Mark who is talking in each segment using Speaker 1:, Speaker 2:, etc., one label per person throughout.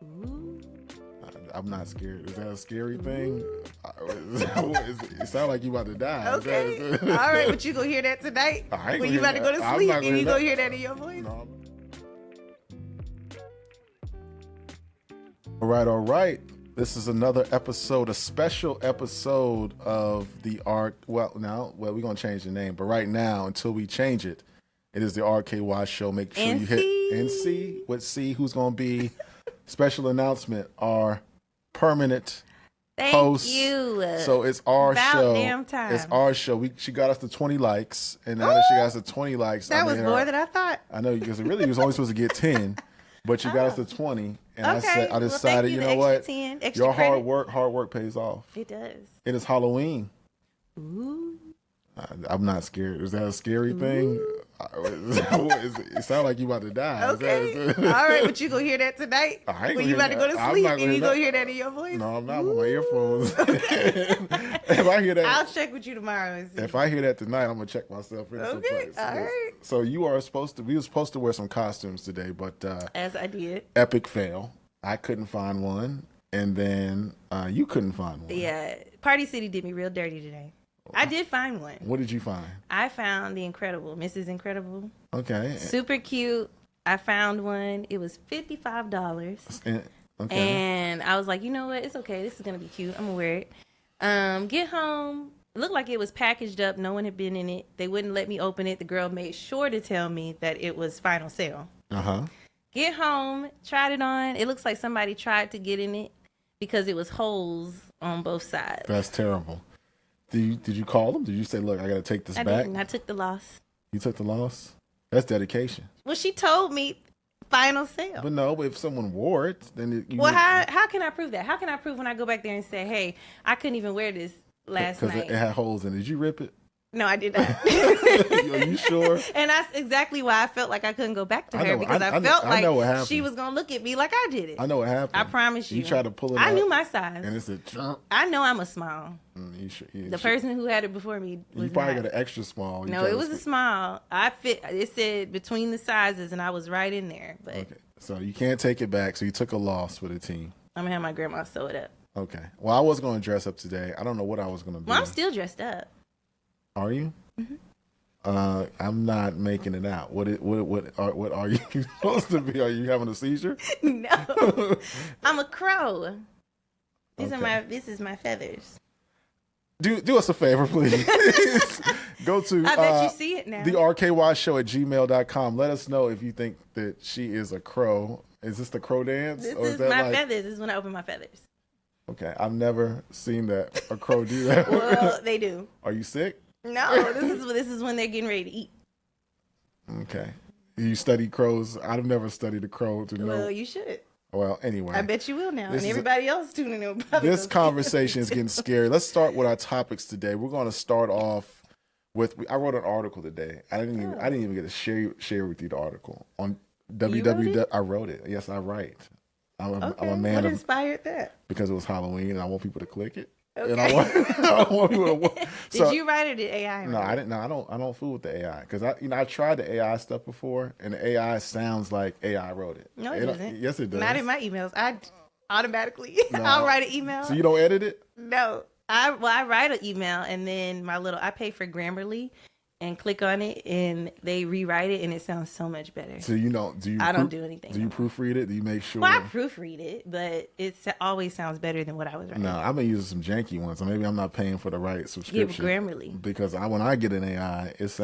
Speaker 1: Ooh.
Speaker 2: I'm not scared. Is that a scary thing? It sounds like you about to die.
Speaker 1: Okay. All right, but you gonna hear that tonight when you about to go to sleep, and you gonna hear that in your voice.
Speaker 2: No. All right. This is another episode, a special episode of the we're gonna change the name, but right now, until we change it, it is the RKY show. Make sure you hit NC with C, who's gonna be special announcement, our permanent host.
Speaker 1: Thank you.
Speaker 2: So it's our show.
Speaker 1: Damn time.
Speaker 2: It's our show. She got us to 20 likes, and now that she got us to 20 likes,
Speaker 1: that was more than I thought.
Speaker 2: I know, because really was only supposed to get 10, but you got us to 20. And
Speaker 1: okay.
Speaker 2: I decided,
Speaker 1: you
Speaker 2: know what?
Speaker 1: 10,
Speaker 2: your
Speaker 1: credit.
Speaker 2: hard work pays off.
Speaker 1: It does.
Speaker 2: It is Halloween.
Speaker 1: Ooh.
Speaker 2: I'm not scared. Is that a scary thing? It sounds like you about to die.
Speaker 1: Okay. All right, but you gonna hear that tonight when you about to go to sleep, and you gonna hear that in your voice.
Speaker 2: No, I'm not with my earphones. If I hear that,
Speaker 1: I'll check with you tomorrow and see.
Speaker 2: If I hear that tonight, I'm gonna check myself in some place.
Speaker 1: All right.
Speaker 2: So we were supposed to wear some costumes today, but
Speaker 1: as I did,
Speaker 2: epic fail. I couldn't find one, and then you couldn't find one.
Speaker 1: Yeah, Party City did me real dirty today. I did find one.
Speaker 2: What did you find?
Speaker 1: I found the Incredible, Mrs. Incredible.
Speaker 2: Okay.
Speaker 1: Super cute. I found one. It was $55.
Speaker 2: Okay.
Speaker 1: And I was like, you know what? It's okay. This is going to be cute. I'm going to wear it. Get home. It looked like it was packaged up. No one had been in it. They wouldn't let me open it. The girl made sure to tell me that it was final sale.
Speaker 2: Uh-huh.
Speaker 1: Get home. Tried it on. It looks like somebody tried to get in it because it was holes on both sides.
Speaker 2: That's terrible. Did you call them? Did you say, look, I got to take this back?
Speaker 1: I didn't. I took the loss.
Speaker 2: You took the loss? That's dedication.
Speaker 1: Well, she told me final sale.
Speaker 2: But no, if someone wore it, then
Speaker 1: how can I prove that? How can I prove when I go back there and say, hey, I couldn't even wear this last night?
Speaker 2: Because it had holes in it. Did you rip it?
Speaker 1: No, I did not.
Speaker 2: Are you sure?
Speaker 1: And that's exactly why I felt like I couldn't go back to her, because I felt like she was going to look at me like I did it.
Speaker 2: I know what happened.
Speaker 1: I promise you.
Speaker 2: You tried to pull it
Speaker 1: I
Speaker 2: up,
Speaker 1: knew my size.
Speaker 2: And it's a Trump.
Speaker 1: I know I'm a small.
Speaker 2: The
Speaker 1: person who had it before me was
Speaker 2: You probably got an extra small.
Speaker 1: No, it was a small. I fit. It said between the sizes, and I was right in there. But
Speaker 2: okay, so you can't take it back. So you took a loss for the team.
Speaker 1: I'm going to have my grandma sew it up.
Speaker 2: Okay. Well, I was going to dress up today. I don't know what I was going to be.
Speaker 1: Well, I'm still dressed up.
Speaker 2: Are you?
Speaker 1: Mm-hmm.
Speaker 2: I'm not making it out. What are you supposed to be? Are you having a seizure?
Speaker 1: No, I'm a crow. This is my feathers.
Speaker 2: Do us a favor, please. Go to
Speaker 1: I bet you see it now.
Speaker 2: The RKY show at gmail.com. Let us know if you think that she is a crow. Is this the crow dance?
Speaker 1: This is my feathers. This is when I open my feathers.
Speaker 2: Okay, I've never seen a crow do that.
Speaker 1: Well, they do.
Speaker 2: Are you sick?
Speaker 1: No, this is when they're getting ready to eat.
Speaker 2: Okay. You study crows? I've never studied a crow to know.
Speaker 1: Well, you should.
Speaker 2: Well, anyway.
Speaker 1: I bet you will now. And everybody else tuning in.
Speaker 2: This conversation is getting scary. Let's start with our topics today. We're going to start off with, I wrote an article today. I didn't even get to share with you the article on www. I wrote it. Yes, I write. I'm a man.
Speaker 1: What inspired that?
Speaker 2: Because it was Halloween and I want people to click it.
Speaker 1: Okay.
Speaker 2: And I want people to.
Speaker 1: Did you write it in AI?
Speaker 2: No, I didn't. No, I don't fool with the AI because I tried the AI stuff before and the AI sounds like AI wrote it.
Speaker 1: No, it doesn't.
Speaker 2: Yes, it does.
Speaker 1: Not in my emails. I automatically I'll write an email.
Speaker 2: So you don't edit it?
Speaker 1: No, I write an email and then I pay for Grammarly and click on it and they rewrite it and it sounds so much better.
Speaker 2: So I
Speaker 1: don't do anything.
Speaker 2: Do you proofread it? Do you make sure?
Speaker 1: Well, I proofread it, but it always sounds better than what I was writing.
Speaker 2: No, I've been using some janky ones, so maybe I'm not paying for the right subscription.
Speaker 1: Give Grammarly.
Speaker 2: Because when I get an AI, it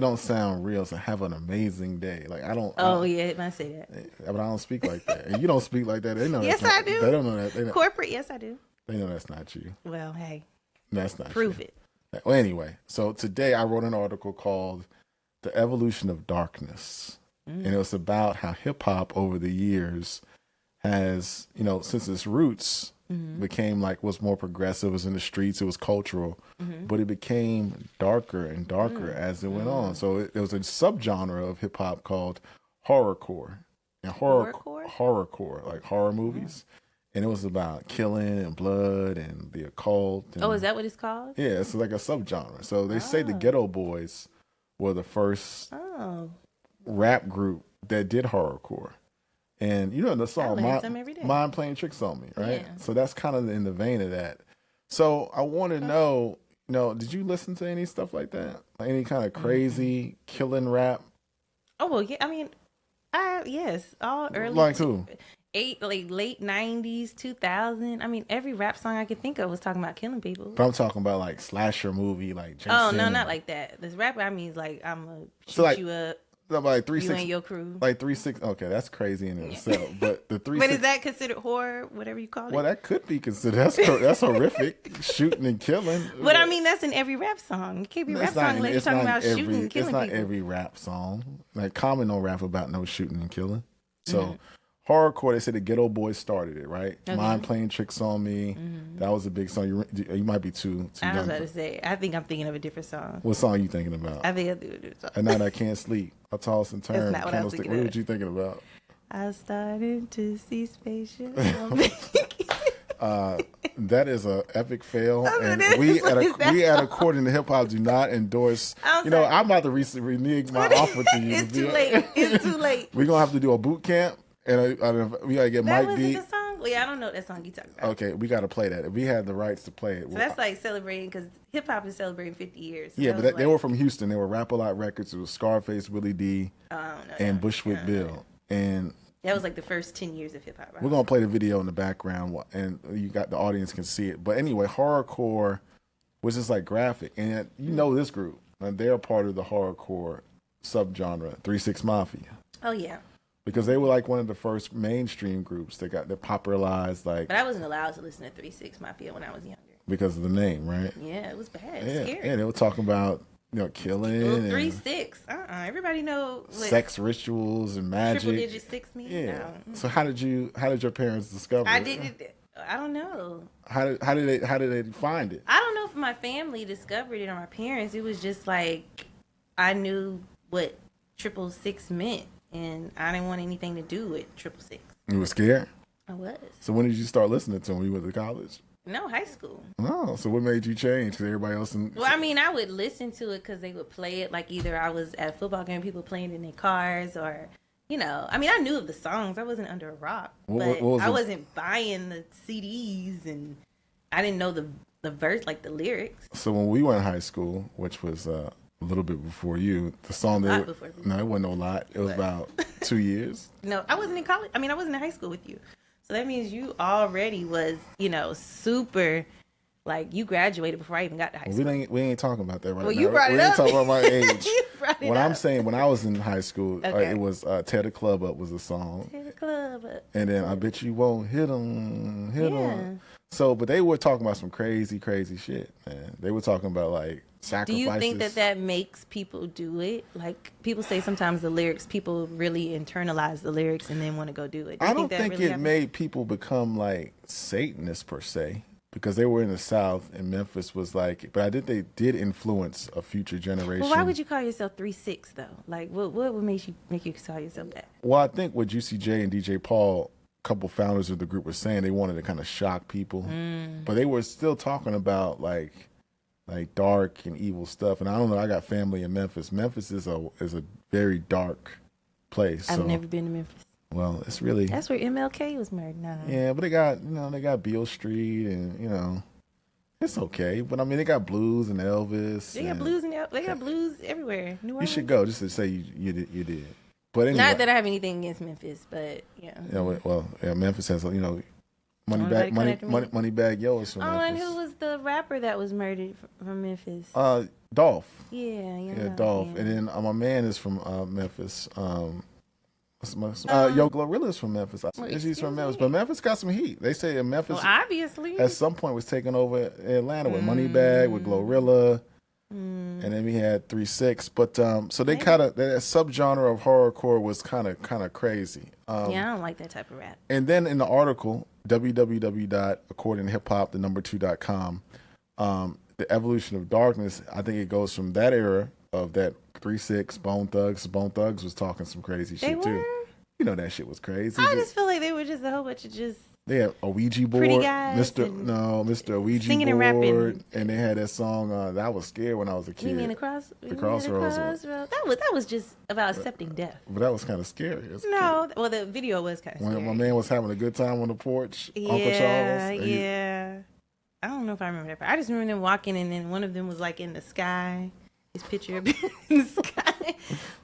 Speaker 2: don't sound real. So have an amazing day. Like I don't.
Speaker 1: Oh yeah, it might say that.
Speaker 2: But I don't speak like that, and you don't speak like that. They know.
Speaker 1: Yes, I do.
Speaker 2: They don't know that.
Speaker 1: Corporate, yes, I do.
Speaker 2: They know that's not you.
Speaker 1: Well, hey,
Speaker 2: that's not.
Speaker 1: Prove it.
Speaker 2: Well, anyway, so today I wrote an article called "The Evolution of Darkness," and it was about how hip hop over the years has, since its roots became was more progressive, it was in the streets, it was cultural, but it became darker and darker as it went on. So it was a subgenre of hip hop called horrorcore, and horrorcore, like horror movies. And it was about killing and blood and the occult. And,
Speaker 1: is that what it's called?
Speaker 2: Yeah, it's like a subgenre. So they say the Ghetto Boys were the first rap group that did horrorcore. And you know the
Speaker 1: I
Speaker 2: song,
Speaker 1: learn something every day.
Speaker 2: Mind Playing Tricks on Me, right?
Speaker 1: Yeah.
Speaker 2: So that's kind of in the vein of that. So I want to know, did you listen to any stuff like that? Like any kind of crazy killing rap?
Speaker 1: Oh well, yeah. I mean, yes, all early
Speaker 2: Like who?
Speaker 1: late 90s, 2000. I mean, every rap song I could think of was talking about killing people.
Speaker 2: But I'm talking about like slasher movie, like Jason.
Speaker 1: Oh no, not like that. This rap I mean is like I'm gonna shoot
Speaker 2: like,
Speaker 1: you up.
Speaker 2: Like
Speaker 1: You and your crew.
Speaker 2: Like 3-6. Okay, that's crazy in itself. But the 3-6.
Speaker 1: But is that considered horror? Whatever you call it.
Speaker 2: Well, that could be considered. That's horrific. Shooting and killing.
Speaker 1: But I mean, that's in every rap song. It can't be a rap song unless you're talking about shooting and killing people.
Speaker 2: It's not every rap song. Like Common don't rap about no shooting and killing. So horrorcore, they said the Ghetto Boys started it, right? Okay. Mind Playing Tricks on Me. That was a big song. You might be too young.
Speaker 1: I was about to say. I think I'm thinking of a different song.
Speaker 2: What song are you thinking about?
Speaker 1: I think I'm thinking of a different song.
Speaker 2: At Night I Can't Sleep. I toss and turn.
Speaker 1: That's not what I was thinking of.
Speaker 2: What were you thinking about?
Speaker 1: I started to see spaceships.
Speaker 2: That is an epic fail, and we at According to Hip Hop do not endorse. I'm about to renege my offer to you.
Speaker 1: It's too late. It's too late.
Speaker 2: We're gonna have to do a boot camp, and we gotta get Mike B.
Speaker 1: That was a song. Well, yeah, I don't know that song you talking about.
Speaker 2: Okay, we gotta play that. If we had the rights to play it,
Speaker 1: so that's like celebrating because hip hop is celebrating 50 years. So
Speaker 2: yeah, but they were from Houston. They were Rap A Lot Records. It was Scarface, Willie D, and Bushwick Bill, and.
Speaker 1: That was like the first 10 years of hip hop. Right?
Speaker 2: We're gonna play the video in the background, and the audience can see it. But anyway, horrorcore was just like graphic, and this group, and they're part of the horrorcore subgenre, 3-6 Mafia.
Speaker 1: Oh yeah.
Speaker 2: Because they were like one of the first mainstream groups that popularized like.
Speaker 1: But I wasn't allowed to listen to 3-6 Mafia when I was younger.
Speaker 2: Because of the name, right?
Speaker 1: Yeah, it was bad. It was scary.
Speaker 2: Yeah, they were talking about. Killing.
Speaker 1: 3-6. Everybody know
Speaker 2: sex rituals and magic.
Speaker 1: Triple digit 6 means.
Speaker 2: Yeah.
Speaker 1: No.
Speaker 2: So how did your parents discover it?
Speaker 1: I don't know.
Speaker 2: How did they find it?
Speaker 1: I don't know if my family discovered it or my parents. It was just like I knew what 666 meant, and I didn't want anything to do with 666.
Speaker 2: You were scared?
Speaker 1: I was.
Speaker 2: So when did you start listening to them? When you went to college?
Speaker 1: No, high school.
Speaker 2: Oh, so what made you change? Because everybody else.
Speaker 1: Well, I mean, I would listen to it because they would play it. Like either I was at a football game, people playing it in their cars, or I mean, I knew of the songs. I wasn't under a rock, but I wasn't buying the CDs, and I didn't know the verse, like the lyrics.
Speaker 2: So when we were in high school, which was a little bit before you, the song no, it wasn't a lot. It was about 2 years. No,
Speaker 1: I wasn't in college. I mean, I wasn't in high school with you. So that means you already was, super, like you graduated before I even got to high school.
Speaker 2: We ain't talking about that right now.
Speaker 1: Well, you brought it up.
Speaker 2: We ain't talking about my age.
Speaker 1: What
Speaker 2: I'm saying, when I was in high school, it was Tear the Club Up was a song.
Speaker 1: Tear the Club Up.
Speaker 2: And then I Bet You Won't Hit 'Em. So, but they were talking about some crazy, crazy shit, man. They were talking about like sacrifices.
Speaker 1: Do you think that makes people do it? Like people say sometimes the lyrics, people really internalize the lyrics and then want to go do it.
Speaker 2: I don't think it made people become like Satanists per se, because they were in the South and Memphis was like, but I think they did influence a future generation.
Speaker 1: Well, why would you call yourself 3-6 though? Like what would make you call yourself that?
Speaker 2: Well, I think what Juicy J and DJ Paul, couple founders of the group, were saying they wanted to kind of shock people, but they were still talking about like dark and evil stuff. And I don't know, I got family in Memphis. Memphis is a very dark place.
Speaker 1: I've never been to Memphis.
Speaker 2: Well, it's really,
Speaker 1: that's where MLK was murdered. No.
Speaker 2: Yeah, but they got Beale Street, and it's okay. But I mean, they got blues and Elvis.
Speaker 1: They got blues they got blues everywhere. New Orleans.
Speaker 2: You should go just to say you did. But anyway,
Speaker 1: not that I have anything against Memphis, but yeah.
Speaker 2: Well, Memphis has Moneybag Yo is from Memphis.
Speaker 1: And who was the rapper that was murdered from Memphis?
Speaker 2: Dolph.
Speaker 1: Yeah,
Speaker 2: Dolph. Yeah. And then my man is from Memphis. Yo Glorilla's from Memphis. She's from Memphis, but Memphis got some heat. They say Memphis,
Speaker 1: obviously,
Speaker 2: at some point was taking over Atlanta with Moneybag, with Glorilla, and then we had 3-6. But so they kind of, that subgenre of horrorcore was kind of crazy.
Speaker 1: I don't like that type of rap.
Speaker 2: And then in the article, www.accordingtohiphop2.com, the evolution of darkness, I think it goes from that era of that 3-6 Bone Thugs. Bone Thugs was talking some crazy shit too. You know that shit was crazy.
Speaker 1: I just feel like they were just a whole bunch of
Speaker 2: They had a Ouija board,
Speaker 1: Pretty Guys
Speaker 2: Mr. Ouija
Speaker 1: singing
Speaker 2: board,
Speaker 1: and rapping.
Speaker 2: and they had that song. That I was scared when I was a kid.
Speaker 1: You mean the
Speaker 2: Crossroads.
Speaker 1: That was just about accepting death.
Speaker 2: But that was kind of scary.
Speaker 1: No, well, the video was kind of scary.
Speaker 2: When my man was having a good time on the porch, Uncle Charles.
Speaker 1: Yeah. I don't know if I remember that part. I just remember them walking, and then one of them was like in the sky. His picture up in the sky.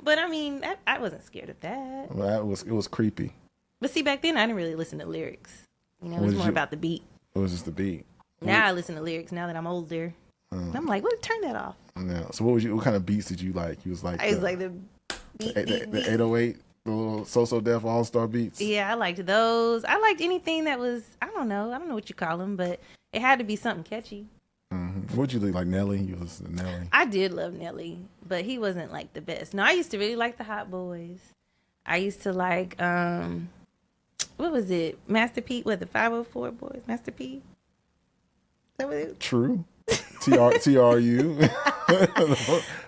Speaker 1: But I mean, I wasn't scared of that.
Speaker 2: Well, it was creepy.
Speaker 1: But see, back then I didn't really listen to lyrics. You know, it was more about the beat.
Speaker 2: It was just the beat.
Speaker 1: Now I listen to lyrics now that I'm older. And I'm like, what? Turn that off.
Speaker 2: Yeah. So what kind of beats did you like? You was like
Speaker 1: I was like the beat,
Speaker 2: the 808, the little So Def All-Star beats.
Speaker 1: Yeah, I liked those. I liked anything that was, I don't know what you call them, but it had to be something catchy.
Speaker 2: Mm-hmm. What'd you like Nelly? You listen to Nelly?
Speaker 1: I did love Nelly, but he wasn't like the best. No, I used to really like the Hot Boys. I used to like what was it? Master P, what, the 504 Boys? Master P? Is that what it?
Speaker 2: True. TRU.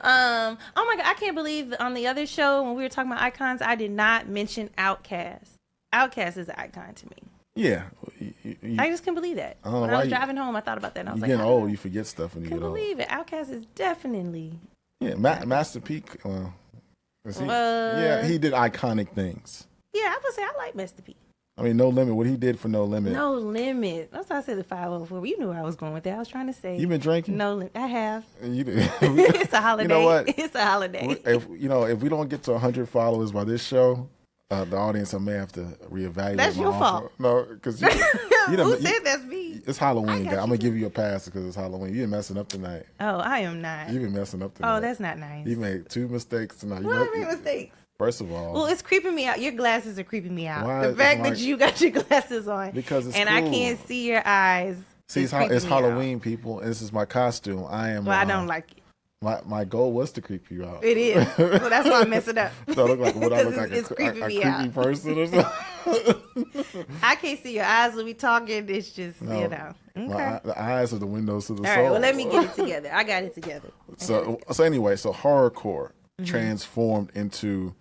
Speaker 1: Oh my God, I can't believe on the other show when we were talking about icons, I did not mention Outkast. Outkast is an icon to me.
Speaker 2: Yeah.
Speaker 1: I just couldn't believe that. When I was driving home, I thought about that and I was like,
Speaker 2: getting old, you forget stuff when you get old.
Speaker 1: I can't believe it. Outkast is definitely.
Speaker 2: Yeah, Master P. Yeah, he did iconic things.
Speaker 1: Yeah, I would say I like Master P.
Speaker 2: I mean, No Limit. What he did for No Limit.
Speaker 1: No Limit. That's why I said the 504. You knew where I was going with that. I was trying to say.
Speaker 2: You been drinking?
Speaker 1: No Limit. I have.
Speaker 2: You did.
Speaker 1: It's a holiday.
Speaker 2: You know what?
Speaker 1: It's a holiday.
Speaker 2: If we don't get to 100 followers by this show, the audience may have to reevaluate.
Speaker 1: That's your fault.
Speaker 2: No, because
Speaker 1: who said that's me?
Speaker 2: It's Halloween. I'm gonna give you a pass because it's Halloween. You've been messing up tonight.
Speaker 1: Oh, I am not.
Speaker 2: You've been messing up tonight.
Speaker 1: Oh, that's not nice.
Speaker 2: You made 2 mistakes tonight.
Speaker 1: What I made mistakes?
Speaker 2: First of all,
Speaker 1: well, it's creeping me out. Your glasses are creeping me out.
Speaker 2: Why?
Speaker 1: The fact that you got your glasses on
Speaker 2: because it's
Speaker 1: and
Speaker 2: cool.
Speaker 1: I can't see your eyes.
Speaker 2: See, it's Halloween, people. And this is my costume. I am.
Speaker 1: Well, I don't like it.
Speaker 2: My goal was to creep you out.
Speaker 1: It is. Well, that's why I mess it up.
Speaker 2: So I look like what I look like
Speaker 1: it's
Speaker 2: a
Speaker 1: creeping me
Speaker 2: creepy
Speaker 1: out.
Speaker 2: person or something.
Speaker 1: I can't see your eyes when we talking. It's just Okay.
Speaker 2: The eyes are the windows to the soul.
Speaker 1: All right. Well, let me get it together. I got it together.
Speaker 2: So anyway, horrorcore transformed into.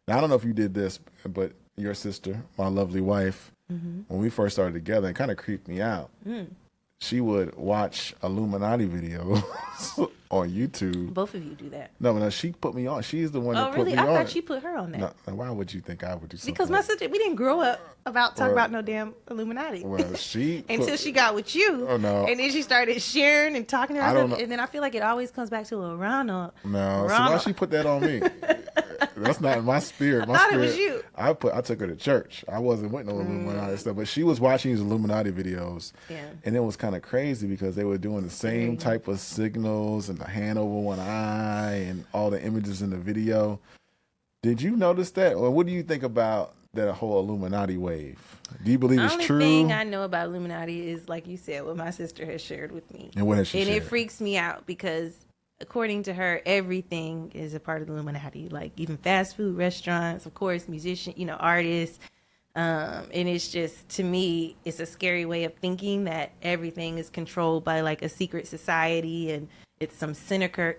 Speaker 2: Now I don't know if you did this, but your sister, my lovely wife, when we first started together, it kind of creeped me out. She would watch Illuminati videos on YouTube.
Speaker 1: Both of you do that.
Speaker 2: No, she put me on. She's the one that put me on.
Speaker 1: Oh, really? I thought she put her on that.
Speaker 2: No, why would you think I would do something?
Speaker 1: Because my sister, we didn't grow up talking about no damn Illuminati.
Speaker 2: Well,
Speaker 1: until she got with you.
Speaker 2: Oh, no.
Speaker 1: And then she started sharing and talking to herself. And then I feel like it always comes back to Ronald.
Speaker 2: No, so why she put that on me? That's not my spirit.
Speaker 1: I thought it was you.
Speaker 2: I took her to church. I wasn't with no Illuminati stuff, but she was watching these Illuminati videos. Yeah. And it was kind of crazy because they were doing the same type of signals and the hand over one eye and all the images in the video. Did you notice that? Or what do you think about that whole Illuminati wave? Do you believe it's true?
Speaker 1: The only thing I know about Illuminati is, like you said, what my sister has shared with me.
Speaker 2: And what has she shared?
Speaker 1: And it freaks me out because according to her, everything is a part of the Illuminati. Like even fast food restaurants, of course, musicians, artists. And it's just, to me, it's a scary way of thinking that everything is controlled by like a secret society and it's some sinister.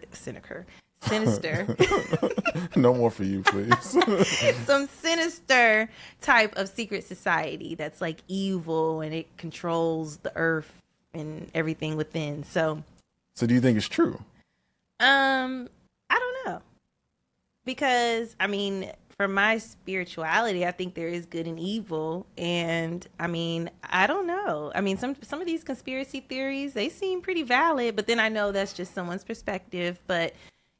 Speaker 2: No more for you, please.
Speaker 1: Some sinister type of secret society that's like evil and it controls the earth and everything within. So
Speaker 2: do you think it's true?
Speaker 1: I don't know. Because, I mean, for my spirituality, I think there is good and evil. And, I mean, I don't know. I mean, some of these conspiracy theories, they seem pretty valid. But then I know that's just someone's perspective. But,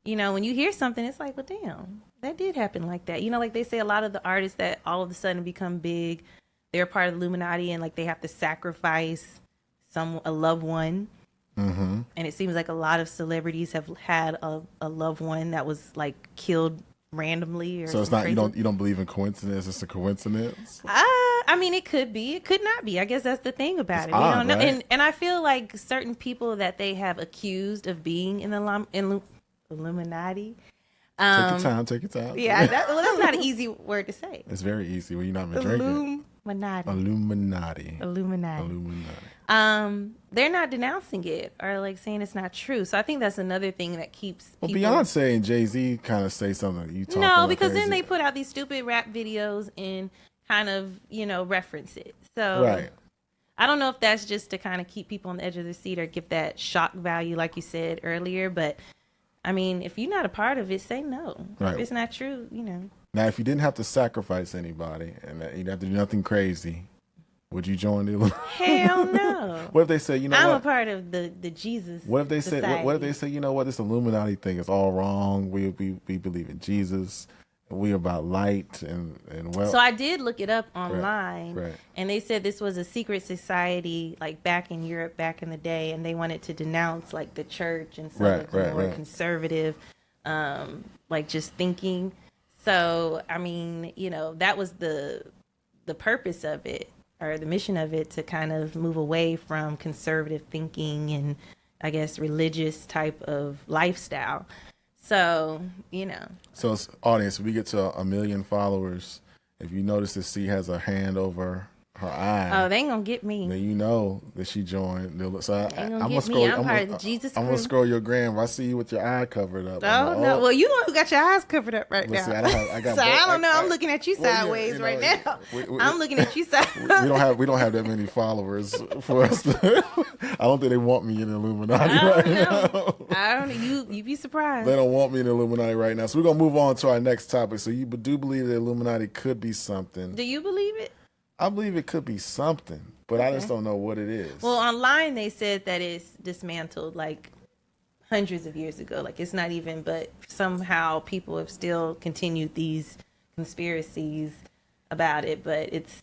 Speaker 1: when you hear something, it's like, well, damn, that did happen like that. Like they say a lot of the artists that all of a sudden become big, they're part of the Illuminati and, like, they have to sacrifice a loved one. Mm-hmm. And it seems like a lot of celebrities have had a loved one that was like killed randomly. Or
Speaker 2: so it's not crazy. You don't believe in coincidence. It's a coincidence.
Speaker 1: I mean, it could be. It could not be. I guess that's the thing about it.
Speaker 2: Odd,
Speaker 1: we don't know.
Speaker 2: right?
Speaker 1: And I feel like certain people that they have accused of being in the Illuminati.
Speaker 2: Take your time.
Speaker 1: Yeah, that's not an easy word to say.
Speaker 2: It's very easy when you're not been drinking. Illuminati.
Speaker 1: They're not denouncing it or like saying it's not true. So I think that's another thing that keeps people...
Speaker 2: Beyonce and Jay-Z kind of say something.
Speaker 1: Because then they put out these stupid rap videos and kind of, reference it. So
Speaker 2: right.
Speaker 1: I don't know if that's just to kind of keep people on the edge of their seat or give that shock value, like you said earlier. But I mean, if you're not a part of it, say no.
Speaker 2: Right.
Speaker 1: If it's not true, you know.
Speaker 2: Now, if you didn't have to sacrifice anybody and you didn't have to do nothing crazy, would you join the Illuminati?
Speaker 1: Hell no.
Speaker 2: What if they say, you know
Speaker 1: I'm
Speaker 2: what?
Speaker 1: a part of the Jesus.
Speaker 2: What if they say,
Speaker 1: society.
Speaker 2: what if they say, you know what, this Illuminati thing is all wrong. We believe in Jesus. We about light and well.
Speaker 1: So I did look it up online,
Speaker 2: right.
Speaker 1: And they said this was a secret society, like back in Europe, back in the day, and they wanted to denounce like the church and some of the more conservative, like just thinking. So I mean, you know, that was the purpose of it, or the mission of it, to kind of move away from conservative thinking and I guess religious type of lifestyle. So, you know. So,
Speaker 2: audience, if we get to 1 million followers, if you notice that C has a hand over her eye.
Speaker 1: Oh, they ain't gonna get me.
Speaker 2: Then you know that she joined. So
Speaker 1: I'm gonna scroll. I'm part of the Jesus crew.
Speaker 2: I'm gonna scroll your gram. I see you with your eye covered up.
Speaker 1: Oh no! Well, you the one who got your eyes covered up right now.
Speaker 2: See, I got
Speaker 1: so I don't know. I'm looking at you sideways right now. I'm looking at you sideways.
Speaker 2: We don't have that many followers for us. I don't think they want me in the Illuminati right now.
Speaker 1: I don't know. You be surprised.
Speaker 2: They don't want me in the Illuminati right now. So we're gonna move on to our next topic. So you do believe the Illuminati could be something?
Speaker 1: Do you believe it?
Speaker 2: I believe it could be something, but I just don't know what it is.
Speaker 1: Well, online they said that it's dismantled like hundreds of years ago. Like it's not even, but somehow people have still continued these conspiracies about it, but it's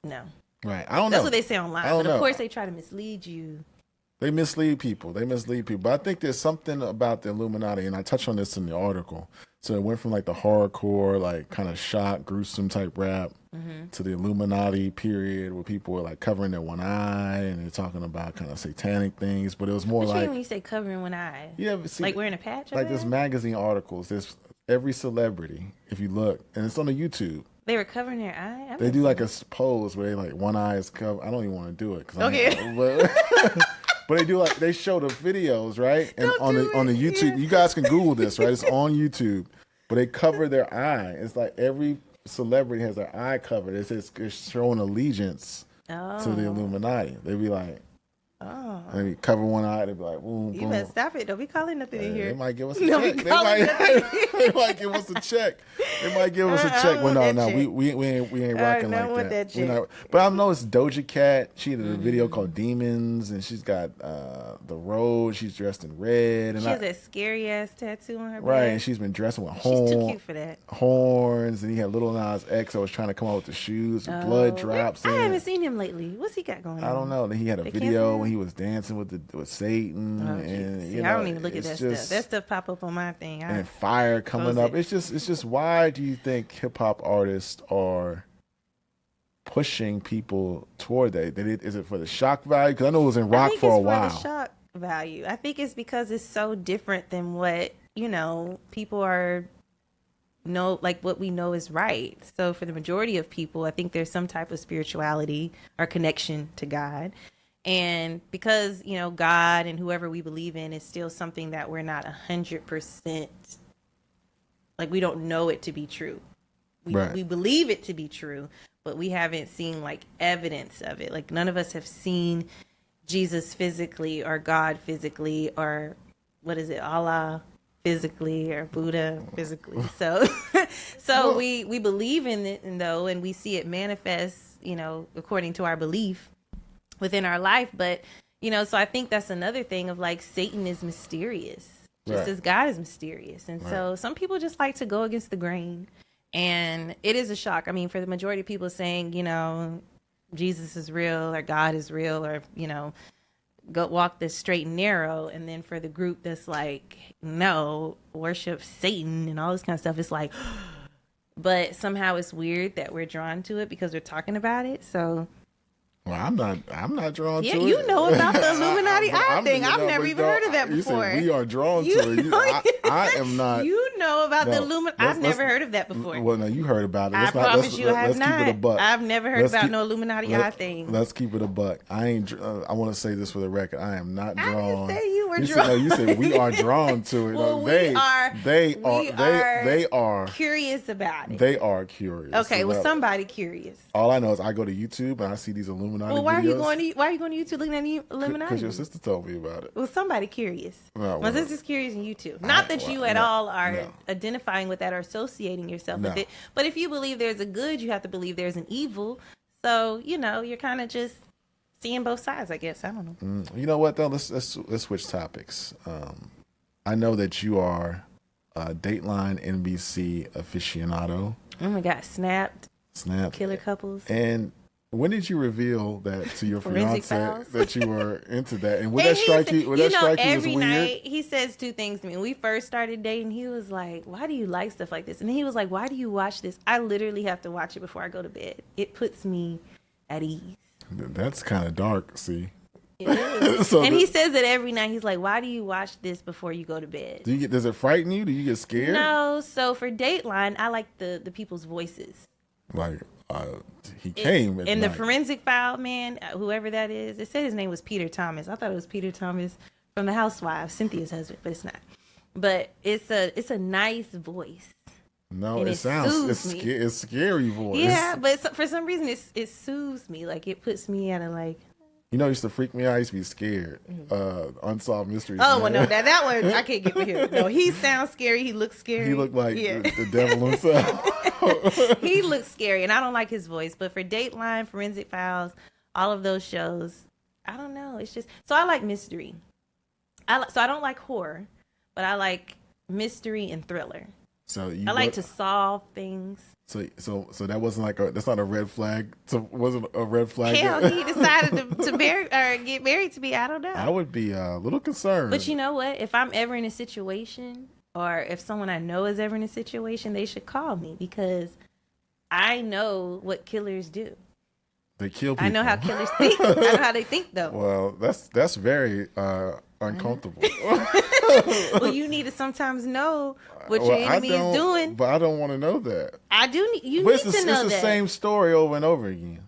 Speaker 1: no.
Speaker 2: Right. I don't know.
Speaker 1: That's what they say online. But of course they try to mislead you.
Speaker 2: They mislead people. But I think there's something about the Illuminati, and I touched on this in the article. So it went from like the horrorcore, like kind of shock, gruesome type rap to the Illuminati period where people were like covering their one eye and they're talking about kind of satanic things. But it was more
Speaker 1: what
Speaker 2: like.
Speaker 1: You mean when you say covering one eye?
Speaker 2: Yeah. See,
Speaker 1: like wearing a patch?
Speaker 2: Like there's magazine articles. There's every celebrity, if you look, and it's on the YouTube.
Speaker 1: They were covering their eye?
Speaker 2: They do like a pose where they like one eye is covered. I don't even want to do it. But they do like they show the videos, right? And on the YouTube, you guys can Google this, right? It's on YouTube. But they cover their eye. It's like every celebrity has their eye covered. It's showing allegiance to the Illuminati. They be like, they cover one eye. They be like, boom, boom.
Speaker 1: You better stop it. Don't be calling nothing in here.
Speaker 2: They might give us a check. They might give us a check. They might give us a check. Well, no, we ain't rocking like that. But I know it's Doja Cat. She did a video called Demons, and she's got the road. She's dressed in red. And
Speaker 1: she has that scary ass tattoo on her back.
Speaker 2: Right, and she's been dressing with
Speaker 1: horns. She's too cute for that.
Speaker 2: Horns, and he had Lil Nas X. I was trying to come out with the shoes, with blood drops.
Speaker 1: I haven't seen him lately. What's he got going on?
Speaker 2: I don't know. Then he had a video when he was dancing with Satan, and
Speaker 1: I don't even look at that stuff. That stuff pop up on my thing.
Speaker 2: And fire coming up. It's just why do you think hip hop artists are pushing people toward that? Is it for the shock value? Because I know it was in rock for a while.
Speaker 1: For the shock value. I think it's because it's so different than what people like what we know is right. So for the majority of people, I think there's some type of spirituality or connection to God. And because, God and whoever we believe in is still something that we're not 100%, like we don't know it to be true. We believe it to be true, but we haven't seen like evidence of it. Like none of us have seen Jesus physically or God physically or Allah physically or Buddha physically. So we believe in it and we see it manifest, according to our belief within our life. But, so I think that's another thing of like Satan is mysterious, just as God is mysterious. And so some people just like to go against the grain, and it is a shock. I mean, for the majority of people saying, Jesus is real or God is real or, go walk this straight and narrow. And then for the group that's like, no, worship Satan and all this kind of stuff, it's like, but somehow it's weird that we're drawn to it because we're talking about it. So
Speaker 2: well, I'm not drawn to it.
Speaker 1: Yeah, you know about the Illuminati eye thing. I've never even heard of that before.
Speaker 2: You said we are drawn to it. I am not.
Speaker 1: You know about the
Speaker 2: No,
Speaker 1: Illuminati. I've never heard of that before.
Speaker 2: Well, no, you heard about it.
Speaker 1: I promise you, I have
Speaker 2: let's
Speaker 1: not.
Speaker 2: keep it a buck.
Speaker 1: I've never heard about no Illuminati thing.
Speaker 2: Let's keep it a buck. I ain't. I want to say this for the record. I am not drawn.
Speaker 1: I didn't say you were drawn.
Speaker 2: You said we are drawn to it.
Speaker 1: Well,
Speaker 2: They are
Speaker 1: curious about it.
Speaker 2: They are curious.
Speaker 1: Okay, well, somebody curious.
Speaker 2: All I know is I go to YouTube and I see these Illuminati
Speaker 1: Well, why
Speaker 2: videos.
Speaker 1: why are you going to YouTube looking at the Illuminati?
Speaker 2: Because your sister told me about it.
Speaker 1: Well, somebody curious.
Speaker 2: No,
Speaker 1: My sister's curious and you too. Not that you at all are identifying with that or associating yourself with it. But if you believe there's a good, you have to believe there's an evil. So, you're kind of just seeing both sides, I guess. I don't know.
Speaker 2: You know what, though? Let's switch topics. I know that you are a Dateline NBC aficionado.
Speaker 1: Oh, my God. Snapped. Killer couples.
Speaker 2: And when did you reveal that to your fiance that you were into that? And would
Speaker 1: and
Speaker 2: that strike you? Would that strike you as
Speaker 1: every
Speaker 2: weird?
Speaker 1: night he says two things to me. When we first started dating, he was like, "Why do you like stuff like this?" And then he was like, "Why do you watch this?" I literally have to watch it before I go to bed. It puts me at ease.
Speaker 2: That's kind of dark. See.
Speaker 1: It is. And he says it every night. He's like, "Why do you watch this before you go to bed?"
Speaker 2: Does it frighten you? Do you get scared?
Speaker 1: No. So for Dateline, I like the people's voices.
Speaker 2: Like he came
Speaker 1: in the forensic file man, whoever that is. It said his name was Peter Thomas. I thought it was Peter Thomas from The Housewives, Cynthia's husband, but it's not. But it's a nice voice.
Speaker 2: No, it sounds it's scary voice.
Speaker 1: Yeah, but for some reason it soothes me. Like it puts me at a like.
Speaker 2: It used to freak me out. I used to be scared. Unsolved Mysteries.
Speaker 1: Oh, well, no, that one I can't get with him. No, he sounds scary. He looks scary.
Speaker 2: He looked like the devil himself.
Speaker 1: He looks scary, and I don't like his voice. But for Dateline, Forensic Files, all of those shows, I don't know. It's just so I like mystery. So I don't like horror, but I like mystery and thriller.
Speaker 2: So
Speaker 1: I like to solve things.
Speaker 2: So that wasn't that's not a red flag. Wasn't a red flag.
Speaker 1: Hell, he decided to marry or get married to me. I don't know.
Speaker 2: I would be a little concerned.
Speaker 1: But you know what? If I'm ever in a situation, or if someone I know is ever in a situation, they should call me because I know what killers do.
Speaker 2: They kill people.
Speaker 1: I know how killers think. I know how they think, though.
Speaker 2: Well, that's very uncomfortable.
Speaker 1: Well, you need to sometimes know what your enemy is doing.
Speaker 2: But I don't want to know that.
Speaker 1: I do. You need to know that.
Speaker 2: It's the same story over and over again.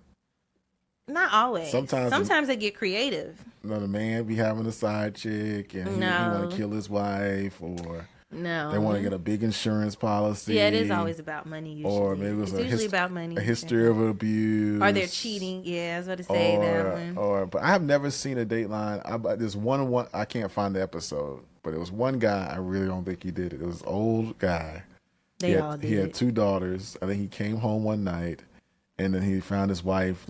Speaker 1: Not always. Sometimes they get creative.
Speaker 2: The man be having a side chick and he want to kill his wife, or they want to get a big insurance policy.
Speaker 1: Yeah, it is always about money usually.
Speaker 2: Or maybe it's
Speaker 1: usually about money.
Speaker 2: A history of abuse.
Speaker 1: Or they're cheating. Yeah, I was about to say that one.
Speaker 2: But I have never seen a Dateline. There's one I can't find the episode, but it was one guy. I really don't think he did it. It was an old guy. He had two daughters. I think he came home one night, and then he found his wife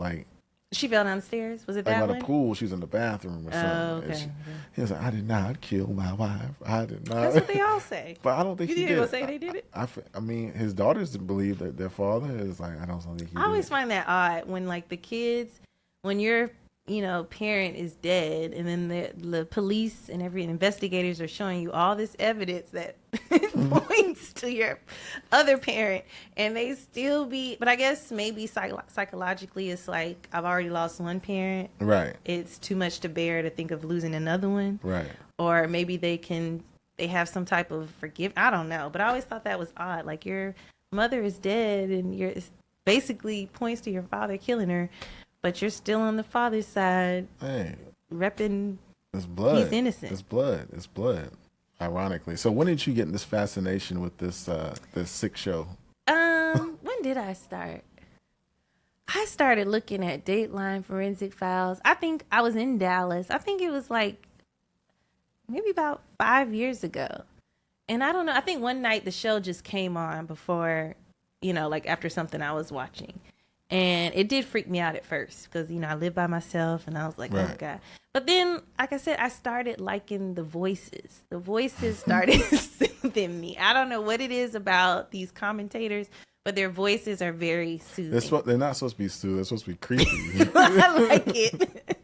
Speaker 1: she fell down the stairs. Was it that one?
Speaker 2: At a pool. She was in the bathroom or something.
Speaker 1: Oh, okay.
Speaker 2: He was like, "I did not kill my wife. I did not."
Speaker 1: That's what they all say.
Speaker 2: But I don't think he did.
Speaker 1: You didn't say they did it?
Speaker 2: I mean, his daughters believe that their father is I don't think he did.
Speaker 1: I always find that odd when the kids, when your parent is dead, and then the police and investigators are showing you all this evidence that points to your other parent, and they still but I guess maybe psychologically it's like, I've already lost one parent.
Speaker 2: Right.
Speaker 1: It's too much to bear to think of losing another one.
Speaker 2: Right.
Speaker 1: Or maybe they have some type of I don't know, but I always thought that was odd. Like, your mother is dead and it basically points to your father killing her, but you're still on the father's side. Hey, repping.
Speaker 2: It's blood.
Speaker 1: He's innocent.
Speaker 2: It's blood. It's blood. Ironically. So when did you get this fascination with this sick show?
Speaker 1: When did I start? I started looking at Dateline, Forensic Files. I think I was in Dallas. I think it was maybe about 5 years ago. And I don't know. I think one night the show just came on before, after something I was watching. And it did freak me out at first because, I live by myself and I was like, oh, God. But then, like I said, I started liking the voices. The voices started soothing me. I don't know what it is about these commentators, but their voices are very soothing.
Speaker 2: They're not supposed to be soothing. They're supposed to be creepy.
Speaker 1: I like it.